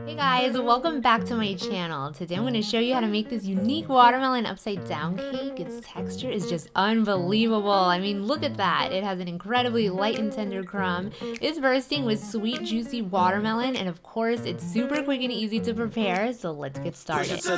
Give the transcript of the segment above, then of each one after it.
Hey guys, welcome back to my channel. Today I'm going to show you how to make this unique watermelon upside down cake. Its texture is just unbelievable. I mean, look at that. It has an incredibly light and tender crumb. It's bursting with sweet, juicy watermelon, and of course, it's super quick and easy to prepare, so let's get started. You're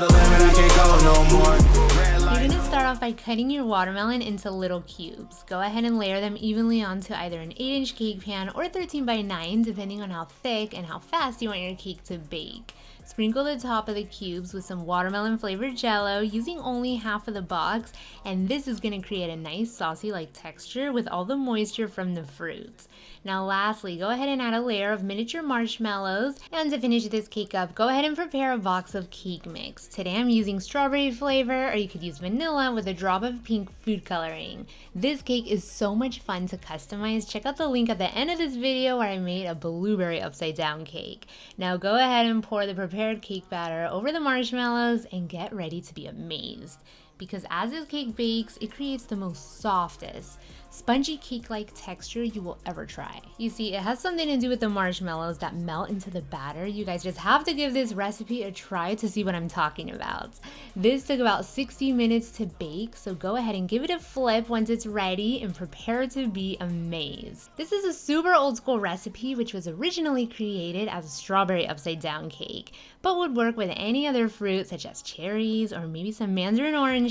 going to start off by cutting your watermelon into little cubes. Go ahead and layer them evenly onto either an 8-inch cake pan or 13 by 9, depending on how thick and how fast you want your cake to bake. Sprinkle the top of the cubes with some watermelon flavored jello using only half of the box, and this is going to create a nice saucy-like texture with all the moisture from the fruits. Now lastly, go ahead and add a layer of miniature marshmallows, and to finish this cake up, go ahead and prepare a box of cake mix. Today I'm using strawberry flavor, or you could use vanilla with a drop of pink food coloring. This cake is so much fun to customize. Check out the link at the end of this video where I made a blueberry upside down cake. Now go ahead and pour the prepared cake batter over the marshmallows and get ready to be amazed. Because as this cake bakes, it creates the most softest, spongy cake-like texture you will ever try. You see, it has something to do with the marshmallows that melt into the batter. You guys just have to give this recipe a try to see what I'm talking about. This took about 60 minutes to bake, so go ahead and give it a flip once it's ready and prepare to be amazed. This is a super old school recipe which was originally created as a strawberry upside down cake, but would work with any other fruit such as cherries or maybe some mandarin oranges,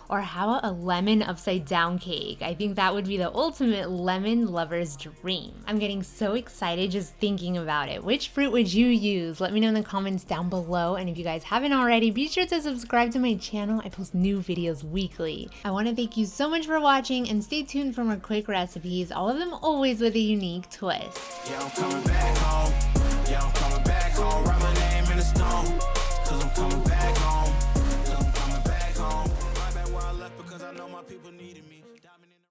or how about a lemon upside down cake? I think that would be the ultimate lemon lover's dream. I'm getting so excited just thinking about it. Which fruit would you use? Let me know in the comments down below, and if you guys haven't already, be sure to subscribe to my channel. I post new videos weekly. I want to thank you so much for watching, and stay tuned for more quick recipes, all of them always with a unique twist. Yeah, I'm coming back home. Yeah, I'm coming back home. Write my name in the stone, 'cause I'm coming back home. 'Cause I'm coming back home. Right back where I left because I know my people needed me.